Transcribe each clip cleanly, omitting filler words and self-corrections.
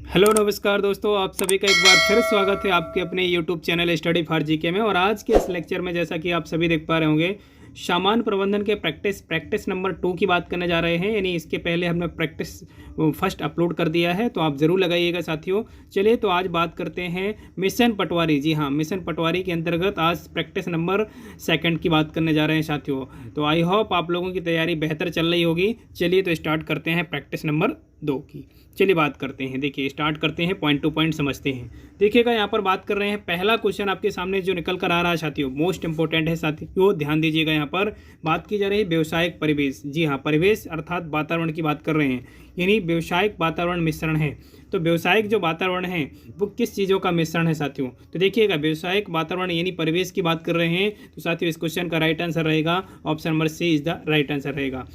Hello नमस्कार दोस्तों, आप सभी का एक बार फिर स्वागत है आपके अपने YouTube channel study for GK में। और आज के इस लेक्चर में जैसा कि आप सभी देख पा रहे होंगे, सामान प्रबंधन के प्रैक्टिस नंबर 2 की बात करने जा रहे हैं। यानी इसके पहले हमने प्रैक्टिस फर्स्ट अपलोड कर दिया है, तो आप ज़रूर लगाइएगा साथियों। चलिए तो आज बात करते हैं मिशन पटवारी। जी हाँ, मिशन पटवारी के अंतर्गत आज प्रैक्टिस नंबर 2 की बात करने जा रहे हैं साथियों। तो आई होप आप लोगों की तैयारी बेहतर चल रही होगी। चलिए तो स्टार्ट करते हैं प्रैक्टिस नंबर 2 की। चलिए बात करते हैं, देखिए स्टार्ट करते हैं, पॉइंट टू पॉइंट समझते हैं। देखिएगा यहाँ पर बात कर रहे हैं, पहला क्वेश्चन आपके सामने जो निकल कर आ रहा है साथियों, मोस्ट इंपॉर्टेंट है साथियों, ध्यान दीजिएगा। यहाँ पर बात की जा रही है व्यावसायिक परिवेश। जी हाँ, परिवेश अर्थात वातावरण की बात कर रहे हैं, यानी व्यावसायिक वातावरण मिश्रण है। तो व्यावसायिक जो वातावरण है वो किस चीज़ों का मिश्रण है साथियों? तो देखिएगा, व्यावसायिक वातावरण यानी परिवेश की बात कर रहे हैं। तो साथियों इस क्वेश्चन का राइट आंसर रहेगा option number C is the right answer रहेगा।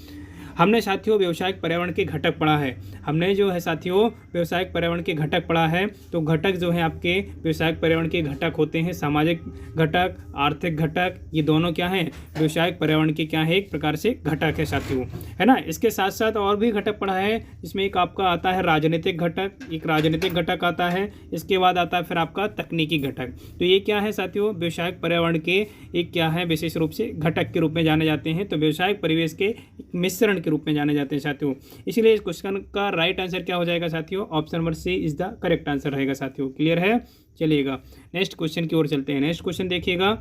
हमने साथियों व्यावसायिक पर्यावरण के घटक पढ़ा है। हमने जो है साथियों व्यावसायिक पर्यावरण के घटक पढ़ा है। तो घटक जो है आपके व्यावसायिक पर्यावरण के घटक होते हैं, सामाजिक घटक, आर्थिक घटक, ये दोनों क्या हैं? व्यावसायिक पर्यावरण के क्या है? एक प्रकार से घटक है साथियों, है ना। इसके साथ साथ और भी घटक पढ़ा है, जिसमें एक आपका आता है राजनीतिक घटक, एक राजनीतिक घटक आता है। इसके बाद आता है फिर आपका तकनीकी घटक। तो ये क्या है साथियों? व्यावसायिक पर्यावरण के एक क्या है, विशेष रूप से घटक के रूप में जाने जाते हैं। तो व्यावसायिक परिवेश के मिश्रण के रूप में जाने जाते हैं साथियों। इसलिए इस क्वेश्चन का राइट आंसर क्या हो जाएगा साथियों? Option number C is the correct answer रहेगा साथियों। क्लियर है? चलिएगा नेक्स्ट क्वेश्चन की ओर चलते हैं। नेक्स्ट क्वेश्चन देखिएगा,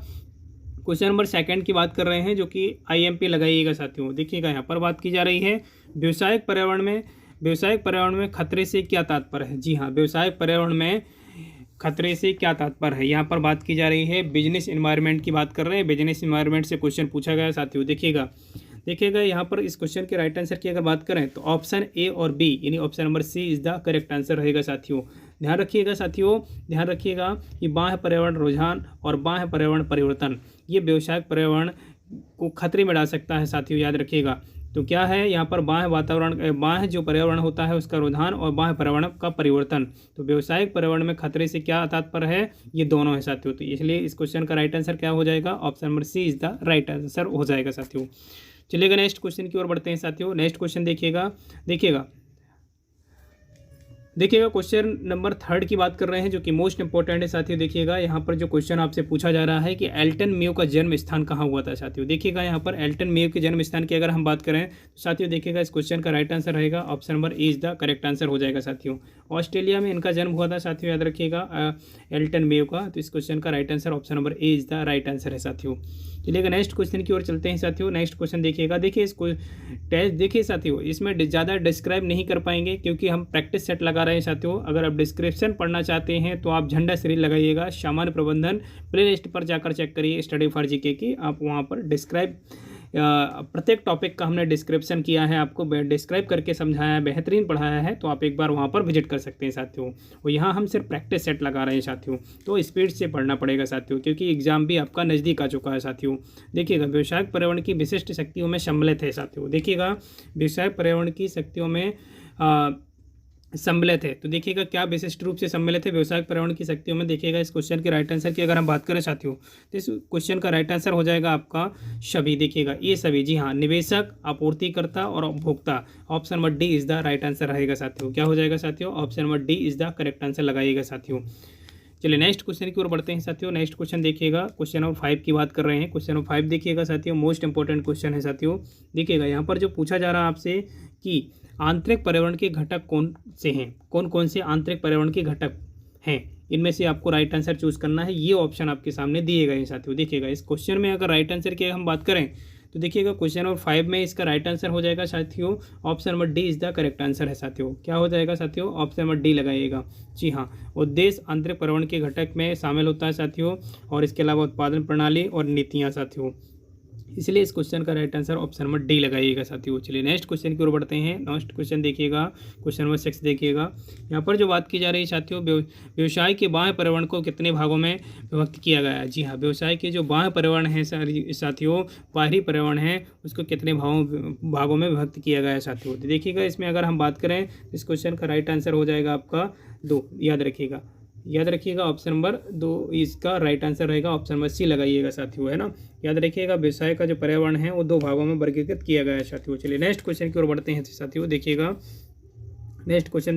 क्वेश्चन नंबर 2 की बात कर रहे हैं, जो कि IMP लगाइएगा साथियों। देखिएगा यहाँ पर बात की जा रही है व्यावसायिक पर्यावरण में खतरे से क्या तात्पर्य है? जी हाँ, व्यावसायिक पर्यावरण में खतरे से क्या तात्पर्य है? यहाँ पर बात की जा रही है बिजनेस एनवायरनमेंट की बात कर रहे हैं। बिजनेस एनवायरनमेंट से क्वेश्चन पूछा गया साथियों। देखिएगा यहाँ पर इस क्वेश्चन के राइट आंसर की अगर बात करें तो ऑप्शन ए और बी यानी option number C is the correct answer रहेगा साथियों। ध्यान रखिएगा साथियों, ध्यान रखिएगा कि बाह्य पर्यावरण रुझान और बाह्य पर्यावरण परिवर्तन ये व्यावसायिक पर्यावरण को खतरे में डाल सकता है साथियों, याद रखिएगा। तो क्या है यहाँ पर? बाह्य जो पर्यावरण होता है उसका रुझान और बाह्य पर्यावरण का परिवर्तन। तो व्यावसायिक पर्यावरण में खतरे से क्या तात्पर्य है? ये दोनों है साथियों। तो इसलिए इस क्वेश्चन का राइट आंसर क्या हो जाएगा? Option number C is the right answer हो जाएगा साथियों। चलिएगा नेक्स्ट क्वेश्चन की ओर बढ़ते हैं साथियों। नेक्स्ट क्वेश्चन देखिएगा क्वेश्चन नंबर 3 की बात कर रहे हैं, जो कि मोस्ट इंपॉर्टेंट है साथियों। देखिएगा यहाँ पर जो क्वेश्चन आपसे पूछा जा रहा है कि एल्टन मेयो का जन्म स्थान कहाँ हुआ था साथियों। देखिएगा यहाँ पर एल्टन मेयो के जन्म स्थान की अगर हम बात करें तो साथियों देखिएगा इस क्वेश्चन का राइट आंसर रहेगा option number A is the correct answer हो जाएगा साथियों। ऑस्ट्रेलिया में इनका जन्म हुआ था साथियों, याद रखिएगा एल्टन मेयो का। तो इस क्वेश्चन का right answer option number A is the right answer है साथियों। चलिएगा नेक्स्ट क्वेश्चन की ओर चलते हैं साथियों। नेक्स्ट क्वेश्चन देखिएगा, देखिए साथियों इसमें ज़्यादा डिस्क्राइब नहीं कर पाएंगे क्योंकि हम प्रैक्टिस सेट लगा रहे हैं साथियों। अगर आप डिस्क्रिप्शन पढ़ना चाहते हैं तो आप झंडा सीरीज लगाइएगा, सामान्य प्रबंधन प्लेलिस्ट पर जाकर चेक करिए स्टडी फॉर जीके की। आप वहाँ पर प्रत्येक टॉपिक का हमने डिस्क्रिप्शन किया है, आपको डिस्क्राइब करके समझाया है, बेहतरीन पढ़ाया है। तो आप एक बार वहाँ पर विजिट कर सकते हैं साथियों। और यहाँ हम सिर्फ प्रैक्टिस सेट लगा रहे हैं साथियों, तो स्पीड से पढ़ना पड़ेगा साथियों, क्योंकि एग्जाम भी आपका नज़दीक आ चुका है साथियों। देखिएगा व्यावसायिक पर्यावरण की विशिष्ट शक्तियों में सम्मिलित है साथियों। देखिएगा व्यावसायिक पर्यावरण की शक्तियों में सम्मिलित है। तो देखिएगा क्या विशिष्ट रूप से सम्मिलित है व्यावसायिक पर्यावरण की शक्तियों में? देखिएगा इस क्वेश्चन के राइट आंसर की अगर हम बात करें साथियों तो इस क्वेश्चन का राइट आंसर हो जाएगा आपका सभी। देखिएगा ये सभी, जी हाँ, निवेशक, आपूर्तिकर्ता और उपभोक्ता। Option number D is the right answer रहेगा साथियों। क्या हो जाएगा साथियों? Option number D is the correct answer लगाइएगा साथियों। चलिए नेक्स्ट क्वेश्चन की ओर बढ़ते हैं साथियों। नेक्स्ट क्वेश्चन देखिएगा, क्वेश्चन नंबर 5 की बात कर रहे हैं। क्वेश्चन नंबर 5 देखिएगा साथियों, मोस्ट इंपॉर्टेंट क्वेश्चन है साथियों। देखिएगा यहाँ पर जो पूछा जा रहा है आपसे कि आंतरिक पर्यावरण के घटक कौन से हैं, कौन कौन से आंतरिक पर्यावरण के घटक हैं, इनमें से आपको राइट आंसर चूज करना है। ये ऑप्शन आपके सामने दिए गए हैं साथियों। देखिएगा इस क्वेश्चन में अगर राइट आंसर की हम बात करें तो देखिएगा क्वेश्चन नंबर 5 में इसका राइट आंसर हो जाएगा साथियों option number D is the correct answer है साथियों। क्या हो जाएगा साथियों? ऑप्शन नंबर डी लगाइएगा। जी हाँ, उद्देश्य आंतरिक पर्यावरण के घटक में शामिल होता है साथियों, और इसके अलावा उत्पादन प्रणाली और नीतियाँ साथियों। इसलिए इस क्वेश्चन का right answer option number D लगाइएगा साथियों। चलिए नेक्स्ट क्वेश्चन की ओर बढ़ते हैं। नेक्स्ट क्वेश्चन देखिएगा, क्वेश्चन नंबर 6 देखिएगा। यहाँ पर जो बात की जा रही है साथियों, व्यवसाय के बाह्य पर्यावरण को कितने भागों में विभक्त किया गया है? जी हाँ, व्यवसाय के जो बाह्य पर्यावरण है साथियों, बाहरी पर्यावरण है, उसको कितने भागों में विभक्त किया गया है साथियों। तो देखिएगा इसमें अगर हम बात करें इस क्वेश्चन का राइट आंसर हो जाएगा आपका 2। याद रखिएगा ऑप्शन नंबर 2 इसका राइट आंसर रहेगा। ऑप्शन नंबर सी लगाइएगा साथियों, है ना। याद रखिएगा व्यवसाय का जो पर्यावरण है वो 2 भागों में वर्गीकृत किया गया है साथियों। चलिए नेक्स्ट क्वेश्चन की ओर बढ़ते हैं साथियों। देखिएगा नेक्स्ट क्वेश्चन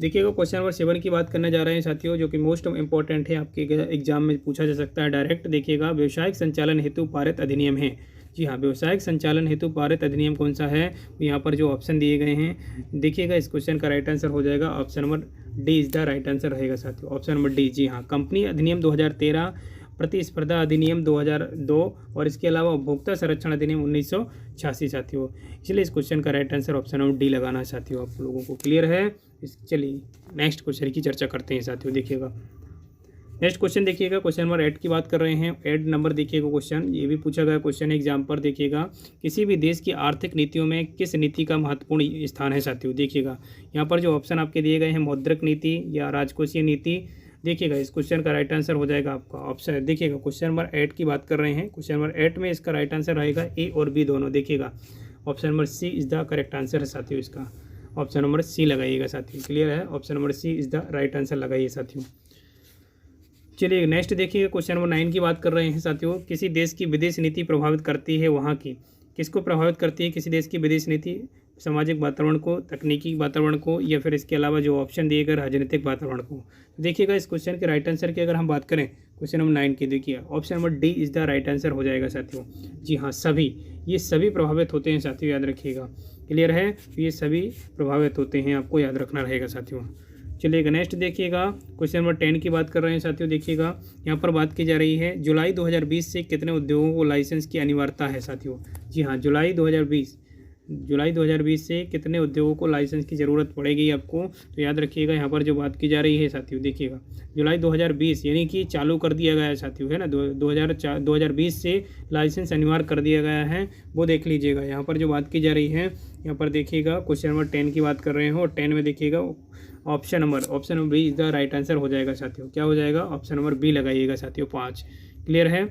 देखिएगा क्वेश्चन नंबर 7 की बात करने जा रहे हैं साथियों, जो कि मोस्ट इंपॉर्टेंट है, आपके एग्जाम में पूछा जा सकता है डायरेक्ट। देखिएगा व्यावसायिक संचालन हेतु पारित अधिनियम है। जी हाँ, व्यावसायिक संचालन हेतु पारित अधिनियम कौन सा है? यहाँ पर जो ऑप्शन दिए गए हैं, देखिएगा इस क्वेश्चन का राइट आंसर हो जाएगा option number D is the right answer रहेगा साथियों, ऑप्शन नंबर डी। जी हाँ, कंपनी अधिनियम 2013, प्रतिस्पर्धा अधिनियम 2002 और इसके अलावा उपभोक्ता संरक्षण अधिनियम 1986 साथियों। इसलिए इस क्वेश्चन का right answer option number D लगाना है साथियों। आप लोगों को क्लियर है? चलिए नेक्स्ट क्वेश्चन की चर्चा करते हैं साथियों। देखिएगा नेक्स्ट क्वेश्चन, देखिएगा क्वेश्चन नंबर 8 की बात कर रहे हैं। 8 नंबर देखिएगा क्वेश्चन, ये भी पूछा गया क्वेश्चन एग्जाम पर। देखिएगा किसी भी देश की आर्थिक नीतियों में किस नीति का महत्वपूर्ण स्थान है साथियों। देखिएगा यहाँ पर जो ऑप्शन आपके दिए गए हैं, मौद्रिक नीति या राजकोषीय नीति। देखिएगा इस क्वेश्चन का राइट आंसर हो जाएगा आपका ऑप्शन, देखिएगा क्वेश्चन नंबर 8 की बात कर रहे हैं। क्वेश्चन नंबर 8 में इसका राइट आंसर रहेगा ए और बी दोनों। देखिएगा option number C is the correct answer है साथियों, इसका ऑप्शन नंबर सी लगाइएगा साथियों। क्लियर है? Option number C is the right answer लगाइए साथियों। चलिए नेक्स्ट देखिएगा क्वेश्चन नंबर 9 की बात कर रहे हैं साथियों। किसी देश की विदेश नीति प्रभावित करती है वहाँ की, किसको प्रभावित करती है किसी देश की विदेश नीति? सामाजिक वातावरण को, तकनीकी वातावरण को, या फिर इसके अलावा जो ऑप्शन दिए गए राजनीतिक वातावरण को। देखिएगा इस क्वेश्चन के राइट आंसर की अगर हम बात करें क्वेश्चन नंबर 9 की, देखिए option number D is the right answer हो जाएगा साथियों। जी हाँ, सभी, ये सभी प्रभावित होते हैं साथियों, याद रखिएगा। क्लियर है? ये सभी प्रभावित होते हैं, आपको याद रखना रहेगा साथियों। चलिएगा नेक्स्ट देखिएगा क्वेश्चन नंबर 10 की बात कर रहे हैं साथियों। देखिएगा यहाँ पर बात की जा रही है जुलाई 2020 से कितने उद्योगों को लाइसेंस की अनिवार्यता है साथियों। जी हाँ, जुलाई 2020 से कितने उद्योगों को लाइसेंस की ज़रूरत पड़ेगी आपको, तो याद रखिएगा यहाँ पर जो बात की जा रही है साथियों। देखिएगा जुलाई 2020 यानी कि चालू कर दिया गया है साथियों, है ना। 2020 से लाइसेंस अनिवार्य कर दिया गया है, वो देख लीजिएगा। यहाँ पर जो बात की जा रही है, यहाँ पर देखिएगा क्वेश्चन नंबर 10 की बात कर रहे हैं, और 10 में देखिएगा option number B is the right answer हो जाएगा साथियों। क्या हो जाएगा? ऑप्शन नंबर बी लगाइएगा साथियों, 5। क्लियर है?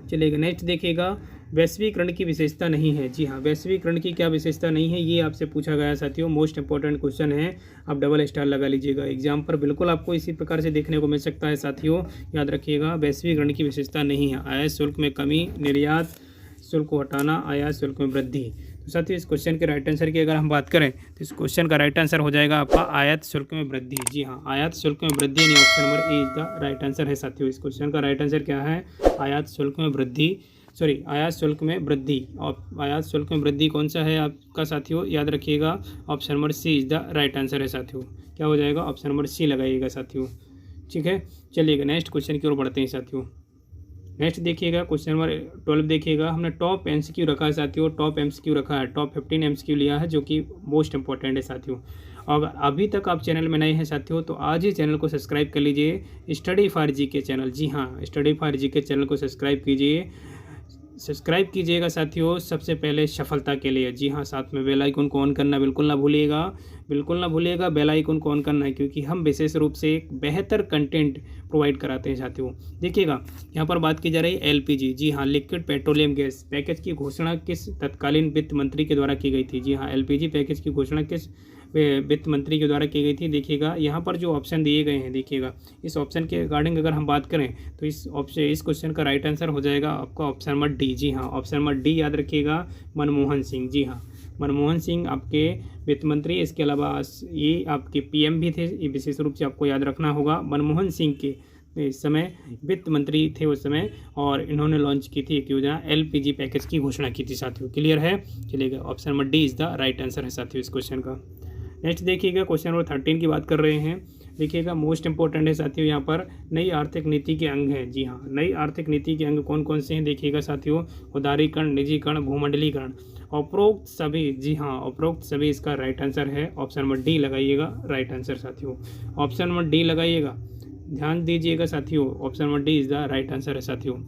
चलिएगा नेक्स्ट देखिएगा, वैश्वीकरण की विशेषता नहीं है। जी हाँ, वैश्वीकरण की क्या विशेषता नहीं है, ये आपसे पूछा गया साथियों। मोस्ट इंपॉर्टेंट क्वेश्चन है, आप डबल स्टार लगा लीजिएगा। एग्जाम पर बिल्कुल आपको इसी प्रकार से देखने को मिल सकता है साथियों, याद रखिएगा। वैश्वीकरण की विशेषता नहीं है। आयात शुल्क में कमी, निर्यात शुल्क को हटाना, आयात शुल्क में वृद्धि। तो साथियों इस क्वेश्चन के राइट आंसर की अगर हम बात करें तो इस क्वेश्चन का राइट आंसर हो जाएगा आपका आयात शुल्क में वृद्धि। जी हाँ, आयात शुल्क में वृद्धि यानी option number A is the right answer है साथियों। इस क्वेश्चन का राइट आंसर क्या है? आयात शुल्क में वृद्धि, आयात शुल्क में वृद्धि। और आयात शुल्क में वृद्धि कौन सा है आपका साथियों, याद रखिएगा। Option number C is the right answer है साथियों। क्या हो जाएगा? ऑप्शन नंबर सी लगाइएगा साथियों। ठीक है, चलिएगा नेक्स्ट क्वेश्चन की ओर बढ़ते हैं साथियों। नेक्स्ट देखिएगा क्वेश्चन नंबर 12 देखिएगा। हमने टॉप एमसीक्यू रखा है साथियों, टॉप एमसीक्यू रखा है, टॉप 15 एमसीक्यू लिया है, जो कि मोस्ट इंपॉर्टेंट है साथियों। और अभी तक आप चैनल में नए हैं साथियों, तो आज ही चैनल को सब्सक्राइब कर लीजिए, स्टडी फॉर जीके चैनल। जी हाँ, स्टडी फॉर जीके चैनल को सब्सक्राइब कीजिएगा साथियों, सबसे पहले सफलता के लिए। जी हाँ, साथ में बेल आइकन को ऑन करना बिल्कुल ना भूलिएगा, बेल आइकन को ऑन करना है, क्योंकि हम विशेष रूप से एक बेहतर कंटेंट प्रोवाइड कराते हैं साथियों। देखिएगा यहाँ पर बात की जा रही है एलपीजी। जी हाँ, लिक्विड पेट्रोलियम गैस पैकेज की घोषणा किस तत्कालीन वित्त मंत्री के द्वारा की गई थी। जी हाँ, एलपीजी पैकेज की घोषणा किस वित्त मंत्री के द्वारा की गई थी। देखिएगा यहाँ पर जो ऑप्शन दिए गए हैं, देखिएगा इस ऑप्शन के रिगार्डिंग अगर हम बात करें तो इस क्वेश्चन का राइट आंसर हो जाएगा आपका ऑप्शन नंबर डी। जी हाँ, ऑप्शन नंबर डी याद रखिएगा, मनमोहन सिंह। जी हाँ, मनमोहन सिंह आपके वित्त मंत्री, इसके अलावा ये आपके पीएम भी थे, ये विशेष रूप से आपको याद रखना होगा। मनमोहन सिंह के इस समय वित्त मंत्री थे उस समय, और इन्होंने लॉन्च की थी एक योजना, एलपीजी पैकेज की घोषणा की थी साथियों। क्लियर है? चलिएगा option number D is the right answer है साथियों इस क्वेश्चन का। नेक्स्ट देखिएगा क्वेश्चन नंबर 13 की बात कर रहे हैं। देखिएगा मोस्ट इंपॉर्टेंट है साथियों, यहाँ पर नई आर्थिक नीति के अंग हैं। जी हाँ, नई आर्थिक नीति के अंग कौन कौन से हैं देखिएगा साथियों, उदारीकरण, निजीकरण, भूमंडलीकरण, उपरोक्त सभी। जी हाँ, उपरोक्त सभी इसका राइट आंसर है, ऑप्शन नंबर डी लगाइएगा राइट आंसर साथियों। ऑप्शन नंबर डी लगाइएगा, ध्यान दीजिएगा साथियों, option number D is the right answer है साथियों।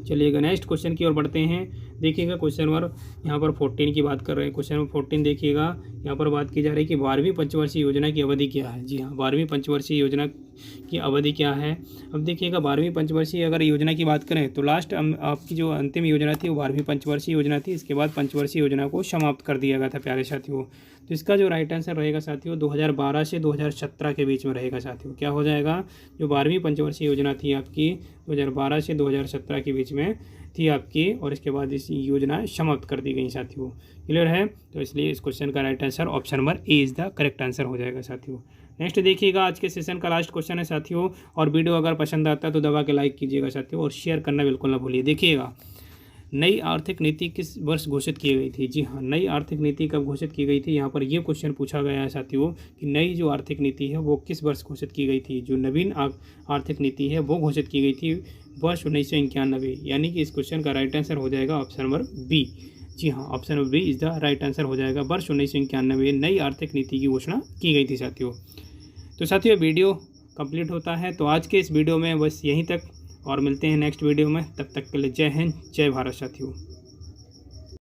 चलिएगा नेक्स्ट क्वेश्चन की ओर बढ़ते हैं। देखिएगा क्वेश्चन नंबर यहाँ पर 14 की बात कर रहे हैं। क्वेश्चन नंबर 14 देखिएगा, यहाँ पर बात की जा रही है कि 12वीं पंचवर्षीय योजना की अवधि क्या है। जी हाँ, 12वीं पंचवर्षीय योजना की अवधि क्या है। अब देखिएगा 12वीं पंचवर्षीय अगर योजना की बात करें तो लास्ट आपकी जो अंतिम योजना थी वो 12वीं पंचवर्षीय योजना थी। इसके बाद पंचवर्षीय योजना को समाप्त कर दिया गया था प्यारे साथियों। तो इसका जो राइट आंसर रहेगा साथियों 2012 से 2017 के बीच में रहेगा साथियों। क्या हो जाएगा, जो 12वीं पंचवर्षीय योजना थी आपकी 2012 से 2017 के बीच में थी आपकी और इसके बाद इस योजना समाप्त कर दी गई साथियों। क्लियर है? तो इसलिए इस क्वेश्चन का right answer option number A is the correct answer हो जाएगा साथियों। नेक्स्ट देखिएगा, आज के सेशन का लास्ट क्वेश्चन है साथियों, और वीडियो अगर पसंद आता है तो दबा के लाइक कीजिएगा साथियों, और शेयर करना बिल्कुल ना भूलिए। देखिएगा, नई आर्थिक नीति किस वर्ष घोषित की गई थी? जी हाँ, नई आर्थिक नीति कब घोषित की गई थी, यहाँ पर ये क्वेश्चन पूछा गया है साथियों कि नई जो आर्थिक नीति है वो किस वर्ष घोषित की गई थी। जो नवीन आर्थिक नीति है वो घोषित की गई थी वर्ष 1991, यानी कि इस क्वेश्चन का राइट आंसर हो जाएगा ऑप्शन नंबर बी। जी हाँ, option number B is the right answer हो जाएगा। वर्ष 1991 नई आर्थिक नीति की घोषणा की गई थी साथियों। तो साथियों वीडियो कंप्लीट होता है, तो आज के इस वीडियो में बस यहीं तक, और मिलते हैं नेक्स्ट वीडियो में। तब तक के लिए जय हिंद, जय भारत साथियों।